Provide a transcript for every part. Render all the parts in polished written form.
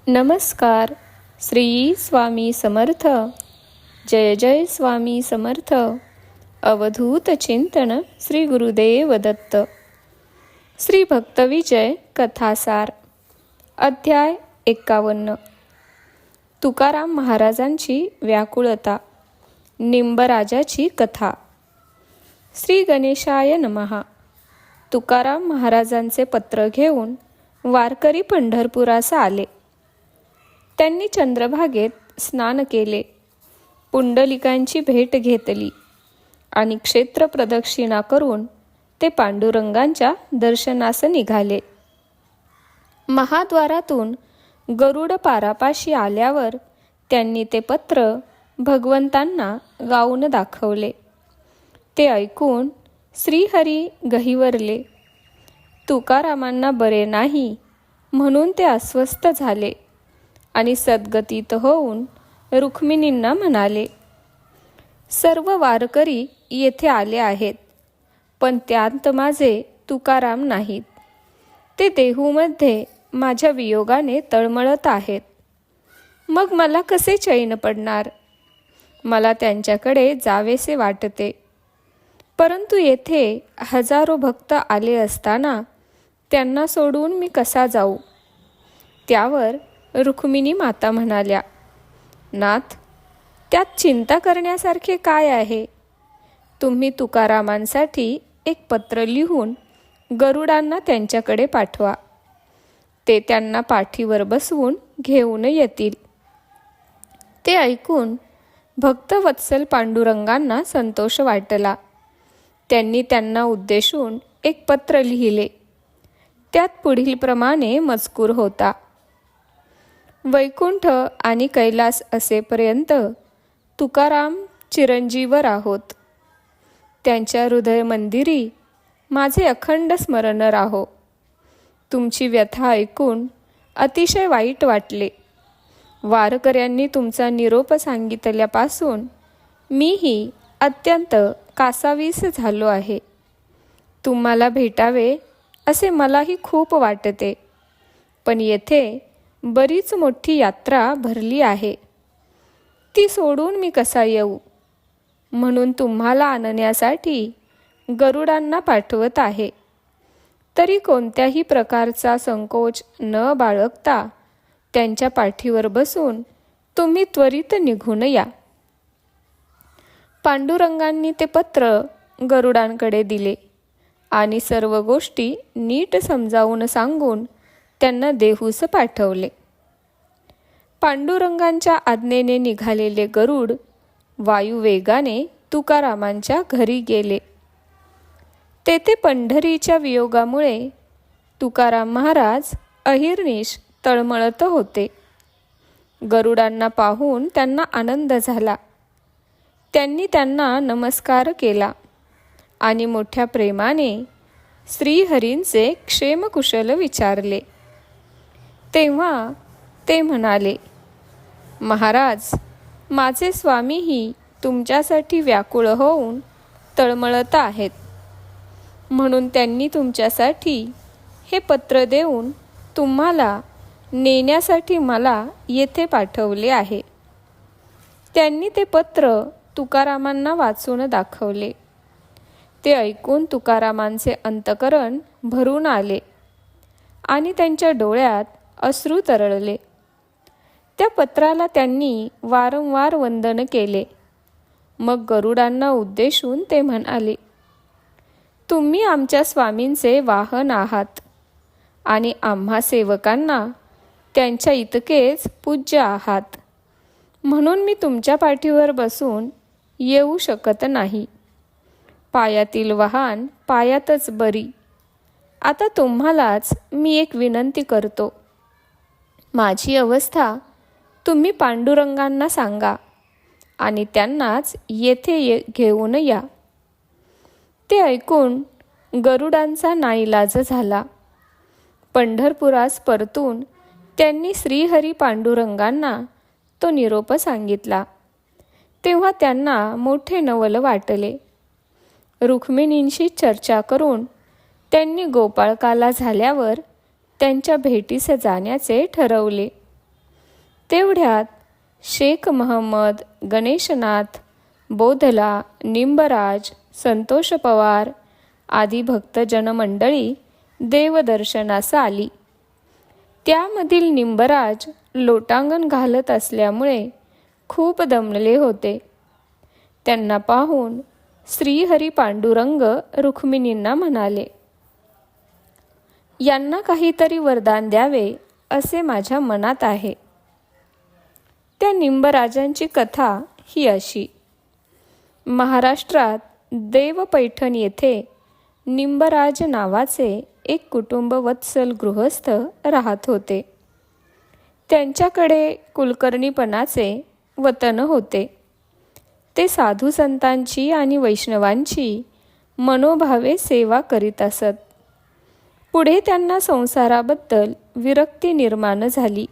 नमस्कार. श्री स्वामी समर्थ. जय जय स्वामी समर्थ. अवधूत चिंतन श्री गुरुदेव दत्त. श्री भक्तविजय कथासार. अध्याय 51. तुकाराम महाराजांची व्याकुळता. निंबराजाची कथा. श्री गणेशाय नमः. तुकाराम महाराजांचे पत्र घेऊन वारकरी पंढरपुरास आले. त्यांनी चंद्रभागेत स्नान केले, पुंडलिकांची भेट घेतली आणि क्षेत्र प्रदक्षिणा करून ते पांडुरंगांच्या दर्शनास निघाले. महाद्वारातून गरुड पारापाशी आल्यावर त्यांनी ते पत्र भगवंतांना गाऊन दाखवले. ते ऐकून श्रीहरी गहिवरले. तुकारामांना बरे नाही म्हणून ते अस्वस्थ झाले आणि सद्गतीत होऊन रुक्मिणींना म्हणाले, सर्व वारकरी येथे आले आहेत, पण त्यात माझे तुकाराम नाहीत. ते देहूमध्ये माझ्या वियोगाने तळमळत आहेत. मग मला कसे चैन पडणार? मला त्यांच्याकडे जावेसे वाटते, परंतु येथे हजारो भक्त आले असताना त्यांना सोडून मी कसा जाऊ? त्यावर रुक्मिणी माता म्हणाल्या, नाथ, त्यात चिंता करण्यासारखे काय आहे? तुम्ही तुकारामांसाठी एक पत्र लिहून गरुडांना त्यांच्याकडे पाठवा. ते त्यांना पाठीवर बसवून घेऊन येतील. ते ऐकून भक्तवत्सल पांडुरंगांना संतोष वाटला. त्यांनी त्यांना उद्देशून एक पत्र लिहिले. त्यात पुढील प्रमाणे मजकूर होता. वैकुंठ आणि कैलास असेपर्यंत तुकाराम चिरंजीव राहोत. त्यांच्या हृदय मंदिरी माझे अखंड स्मरण राहो. तुमची व्यथा ऐकून अतिशय वाईट वाटले. वारकऱ्यांनी तुमचा निरोप सांगितल्यापासून मीही अत्यंत कासावीस झालो आहे. तुम्हाला भेटावे असे मलाही खूप वाटते, पण येथे बरीच मोठी यात्रा भरली आहे. ती सोडून मी कसा येऊ? म्हणून तुम्हाला आणण्यासाठी गरुडांना पाठवत आहे. तरी कोणत्याही प्रकारचा संकोच न बाळगता त्यांच्या पाठीवर बसून तुम्ही त्वरित निघून या. पांडुरंगांनी ते पत्र गरुडांकडे दिले आणि सर्व गोष्टी नीट समजावून सांगून त्यांना देहूस पाठवले. पांडुरंगांच्या आज्ञेने निघालेले गरुड वायुवेगाने तुकारामांच्या घरी गेले. तेथे पंढरीच्या वियोगामुळे तुकाराम महाराज अहिर्निश तळमळत होते. गरुडांना पाहून त्यांना आनंद झाला. त्यांनी त्यांना नमस्कार केला आणि मोठ्या प्रेमाने श्रीहरींचे क्षेमकुशल विचारले. तेव्हा ते म्हणाले, महाराज, माझे स्वामीही तुमच्यासाठी व्याकुळ होऊन तळमळत आहेत. म्हणून त्यांनी तुमच्यासाठी हे पत्र देऊन तुम्हाला नेण्यासाठी मला येथे पाठवले आहे. त्यांनी ते पत्र तुकारामांना वाचून दाखवले. ते ऐकून तुकारामांचे अंतकरण भरून आले आणि त्यांच्या डोळ्यात अश्रू तरळले. त्या पत्राला त्यांनी वारंवार वंदन केले. मग गरुडांना उद्देशून ते म्हणाले, तुम्ही आमच्या स्वामींचे वाहन आहात आणि आम्हा सेवकांना त्यांच्या इतकेच पूज्य आहात. म्हणून मी तुमच्या पाठीवर बसून येऊ शकत नाही. पायातील वाहन पायातच बरी. आता तुम्हालाच मी एक विनंती करतो. माझी अवस्था तुम्ही पांडुरंगांना सांगा आणि त्यांनाच येथे घेऊन या. ते ऐकून गरुडांचा नाईलाज झाला. पंढरपुरास परतून त्यांनी श्रीहरी पांडुरंगांना तो निरोप सांगितला. तेव्हा त्यांना मोठे नवल वाटले. रुक्मिणींशी चर्चा करून त्यांनी गोपाळकाला झाल्यावर त्यांच्या भेटीस जाण्याचे ठरवले. तेवढ्यात शेख महम्मद, गणेशनाथ, बोधला, निंबराज, संतोष पवार आदी भक्तजन मंडळी देवदर्शनास आली. त्यामधील निंबराज लोटांगण घालत असल्यामुळे खूप दमले होते. त्यांना पाहून श्रीहरी पांडुरंग रुक्मिणींना म्हणाले, यांना काहीतरी वरदान द्यावे असे माझ्या मनात आहे. त्या निंबराजांची कथा ही अशी. महाराष्ट्रात देवपैठण येथे निंबराज नावाचे एक कुटुंब वत्सल गृहस्थ राहत होते. त्यांच्याकडे कुलकर्णीपणाचे वतन होते. ते साधू संतांची आणि वैष्णवांची मनोभावे सेवा करीत असत. पुढे त्यांना संसाराबद्दल विरक्ती निर्माण झाली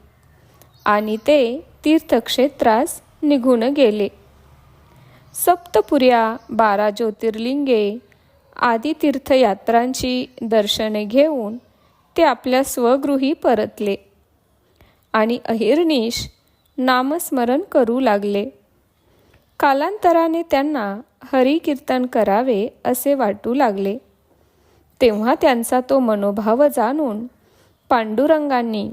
आणि ते तीर्थक्षेत्रास निघून गेले. सप्तपुर्या, 12 ज्योतिर्लिंगे आदी तीर्थयात्रांची दर्शने घेऊन ते आपल्या स्वगृही परतले आणि अहिर्निश नामस्मरण करू लागले. कालांतराने त्यांना हरिकीर्तन करावे असे वाटू लागले. तेव्हा त्यांचा तो मनोभाव जाणून पांडुरंगांनी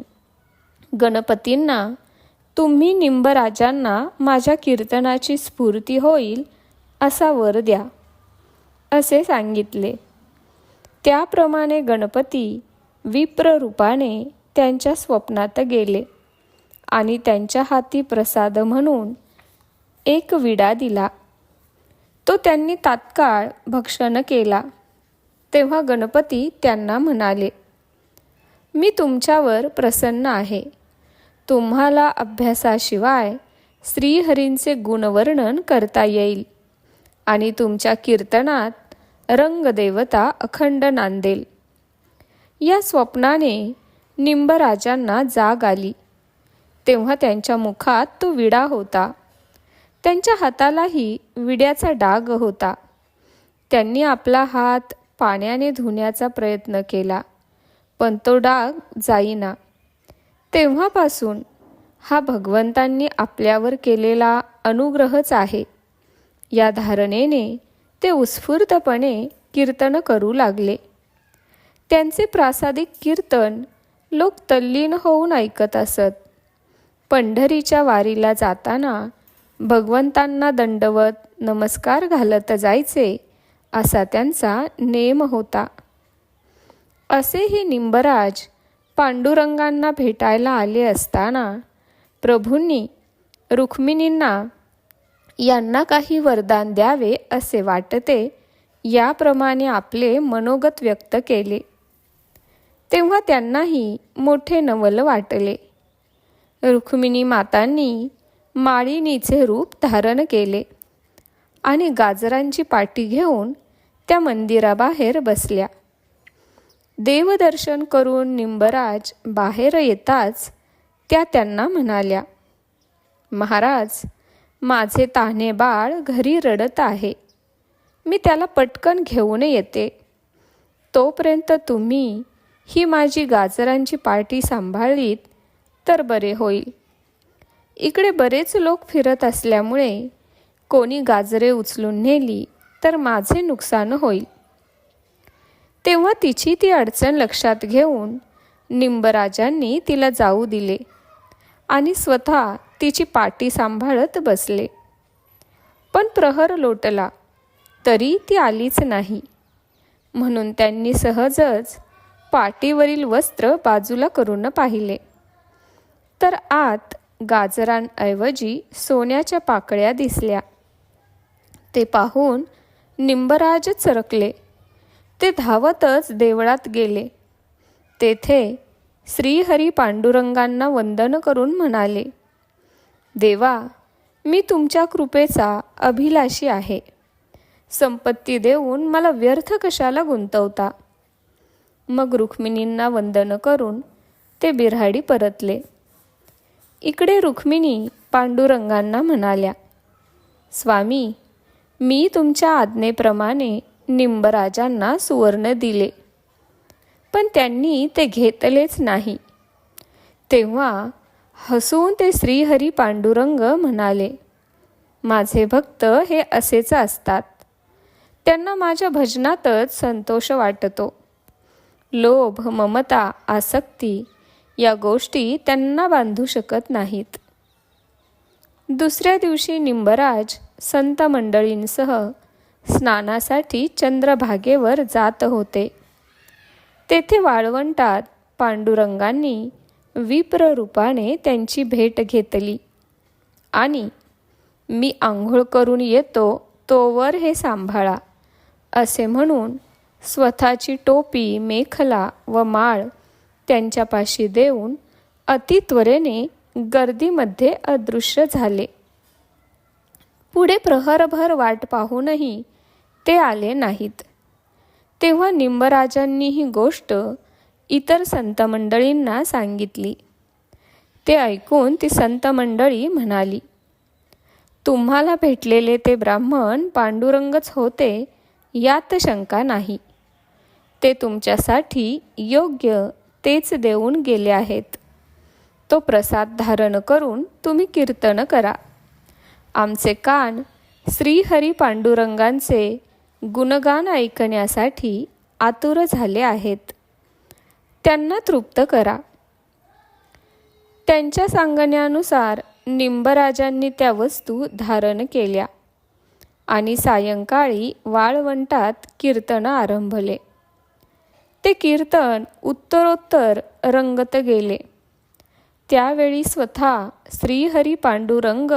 गणपतींना, तुम्ही निंबराजांना माझ्या कीर्तनाची स्फूर्ती होईल असा वर द्या असे सांगितले. त्याप्रमाणे गणपती विप्र रूपाने त्यांच्या स्वप्नात गेले आणि त्यांच्या हाती प्रसाद म्हणून एक विडा दिला. तो त्यांनी तात्काळ भक्षण केला. तेव्हा गणपती त्यांना म्हणाले, मी तुमच्यावर प्रसन्न आहे. तुम्हाला अभ्यासाशिवाय श्रीहरींचे गुणवर्णन करता येईल आणि तुमच्या कीर्तनात रंगदेवता अखंड नांदेल. या स्वप्नाने निंबराजांना जाग आली. तेव्हा त्यांच्या मुखात तो विडा होता. त्यांच्या हातालाही विड्याचा डाग होता. त्यांनी आपला हात पाण्याने धुण्याचा प्रयत्न केला, पण तो डाग जाईना. तेव्हापासून हा भगवंतांनी आपल्यावर केलेला अनुग्रहच आहे या धारणेने ते उत्स्फूर्तपणे कीर्तन करू लागले. त्यांचे प्रासादिक कीर्तन लोक तल्लीन होऊन ऐकत असत. पंढरीच्या वारीला जाताना भगवंतांना दंडवत नमस्कार घालत जायचे असा त्यांचा नेम होता. असेही निंबराज पांडुरंगांना भेटायला आले असताना प्रभूंनी रुक्मिणींना यांना काही वरदान द्यावे असे वाटते याप्रमाणे आपले मनोगत व्यक्त केले. तेव्हा त्यांनाही मोठे नवल वाटले. रुक्मिणी मातांनी माळिनीचे रूप धारण केले आणि गाजरांची पाटी घेऊन त्या मंदिराबाहेर बसल्या. देवदर्शन करून निंबराज बाहेर येताच त्या त्यांना म्हणाल्या, महाराज, माझे तान्हे बाळ घरी रडत आहे. मी त्याला पटकन घेऊन येते. तोपर्यंत तुम्ही ही माझी गाजरांची पाटी सांभाळलीत तर बरे होईल. इकडे बरेच लोक फिरत असल्यामुळे कोणी गाजरे उचलून नेली तर माझे नुकसान होईल. तेव्हा तिची ती अडचण लक्षात घेऊन निंबराजांनी तिला जाऊ दिले आणि स्वतः तिची पाटी सांभाळत बसले. पण प्रहर लोटला तरी ती आलीच नाही. म्हणून त्यांनी सहजच पाटीवरील वस्त्र बाजूला करून पाहिले तर आत गाजरांऐवजी सोन्याच्या पाकळ्या दिसल्या. ते पाहून निंबराज चरकले. ते धावतच देवळात गेले. तेथे श्रीहरी पांडुरंगांना वंदन करून म्हणाले, देवा, मी तुमच्या कृपेचा अभिलाषी आहे. संपत्ती देऊन मला व्यर्थ कशाला गुंतवता. मग रुक्मिणींना वंदन करून ते बिऱ्हाडी परतले. इकडे रुक्मिणी पांडुरंगांना म्हणाल्या, स्वामी, मी तुमच्या आज्ञेप्रमाणे निंबराजांना सुवर्ण दिले, पण त्यांनी ते घेतलेच नाही. तेव्हा हसून ते श्रीहरी पांडुरंग म्हणाले, माझे भक्त हे असेच असतात. त्यांना माझ्या भजनातच संतोष वाटतो. लोभ, ममता, आसक्ती या गोष्टी त्यांना बांधू शकत नाहीत. दुसऱ्या दिवशी निंबराज संत मंडळींसह स्नानासाठी चंद्रभागेवर जात होते. तेथे वाळवंटात पांडुरंगांनी विप्र रूपाने त्यांची भेट घेतली आणि मी आंघोळ करून येतो तोवर हे सांभाळा असे म्हणून स्वतःची टोपी, मेखला व माळ त्यांच्यापाशी देऊन अतित्वरेने गर्दीमध्ये अदृश्य झाले. पुढे प्रहरभर वाट पाहूनही ते आले नाहीत. तेव्हा निंबराजांनी ही गोष्ट इतर संत मंडळींना सांगितली. ते ऐकून ती संत मंडळी म्हणाली, तुम्हाला भेटलेले ते ब्राह्मण पांडुरंगच होते यात शंका नाही. ते तुमच्यासाठी योग्य तेच देऊन गेले आहेत. तो प्रसाद धारण करून तुम्ही कीर्तन करा. आमचे कान श्रीहरी पांडुरंगांचे गुणगान ऐकण्यासाठी आतुर झाले आहेत. त्यांना तृप्त करा. त्यांच्या सांगण्यानुसार निंबराजांनी त्या वस्तू धारण केल्या आणि सायंकाळी वाळवंटात कीर्तन आरंभले. ते कीर्तन उत्तरोत्तर रंगत गेले. त्यावेळी स्वतः श्रीहरी पांडुरंग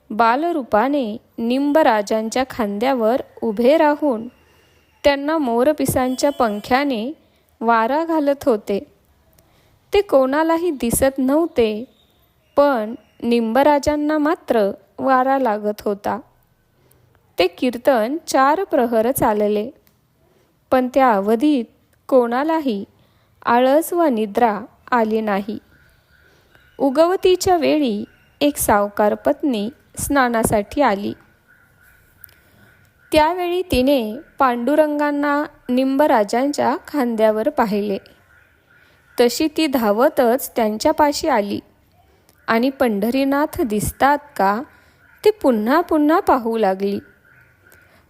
बालरूपाने निंबराजांच्या खांद्यावर उभे राहून त्यांना मोरपिसांच्या पंख्याने वारा घालत होते. ते कोणालाही दिसत नव्हते, पण निंबराजांना मात्र वारा लागत होता. ते कीर्तन 4 प्रहर चालले, पण त्या अवधीत कोणालाही आळस व निद्रा आली नाही. उगवतीच्या वेळी एक सावकार पत्नी स्नानासाठी आली. त्यावेळी तिने पांडुरंगांना निंबराजांच्या खांद्यावर पाहिले. तशी ती धावतच त्यांच्यापाशी आली आणि पंढरीनाथ दिसतात का ते पुन्हा पुन्हा पाहू लागली.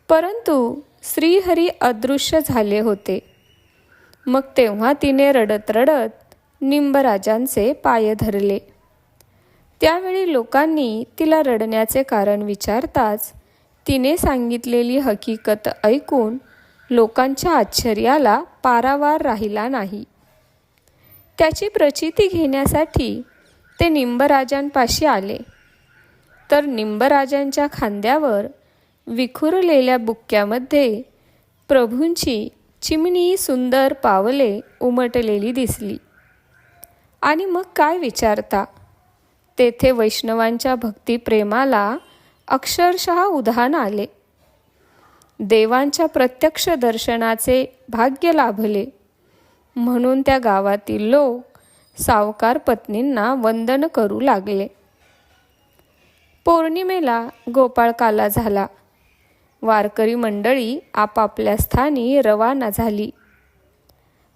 परंतु श्रीहरी अदृश्य झाले होते. मग तेव्हा तिने रडत रडत निंबराजांचे पाय धरले. त्यावेळी लोकांनी तिला रडण्याचे कारण विचारताच तिने सांगितलेली हकीकत ऐकून लोकांच्या आश्चर्याला पारावार राहिला नाही. त्याची प्रचिती घेण्यासाठी ते निंबराजांपाशी आले, तर निंबराजांच्या खांद्यावर विखुरलेल्या बुक्क्यामध्ये प्रभूंची चिमणी सुंदर पावले उमटलेली दिसली. आणि मग काय विचारता, तेथे वैष्णवांच्या भक्तिप्रेमाला अक्षरशः उधाण आले. देवांच्या प्रत्यक्ष दर्शनाचे भाग्य लाभले म्हणून त्या गावातील लोक सावकार पत्नींना वंदन करू लागले. पौर्णिमेला गोपाळकाला झाला. वारकरी मंडळी आपापल्या स्थानी रवाना झाली.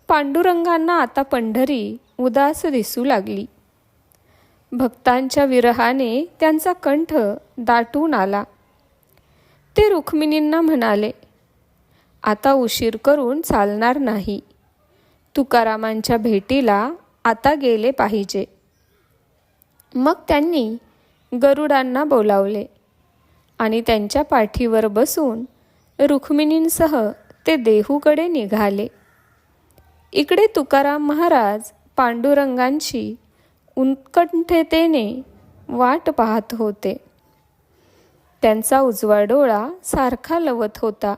पांडुरंगांना आता पंढरी उदास दिसू लागली. भक्तांच्या विरहाने त्यांचा कंठ दाटून आला. ते रुक्मिणींना म्हणाले, आता उशीर करून चालणार नाही. तुकारामांच्या भेटीला आता गेले पाहिजे. मग त्यांनी गरुडांना बोलावले आणि त्यांच्या पाठीवर बसून रुक्मिणींसह ते देहूकडे निघाले. इकडे तुकाराम महाराज पांडुरंगांची उत्कंठतेने वाट पाहत होते. त्यांचा उजवा डोळा सारखा लवत होता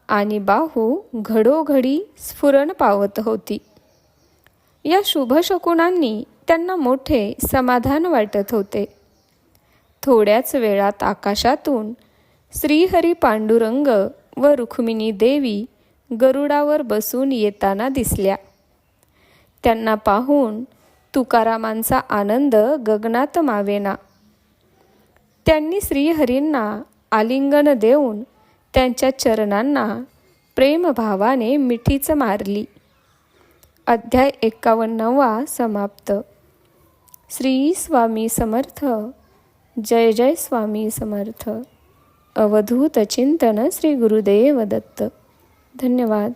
आणि बाहू घडोघडी स्फुरण पावत होती. या शुभशकुनांनी त्यांना मोठे समाधान वाटत होते. थोड्याच वेळात आकाशातून श्रीहरी पांडुरंग व रुक्मिणी देवी गरुडावर बसून येताना दिसल्या. त्यांना पाहून तुकारामांचा आनंद गगनात मावेना. त्यांनी श्रीहरींना आलिंगन देऊन त्यांच्या चरणांना प्रेमभावाने मिठीच मारली. अध्याय 51 समाप्त. श्री स्वामी समर्थ. जय जय स्वामी समर्थ. अवधूत चिंतन श्री गुरुदेव दत्त. धन्यवाद.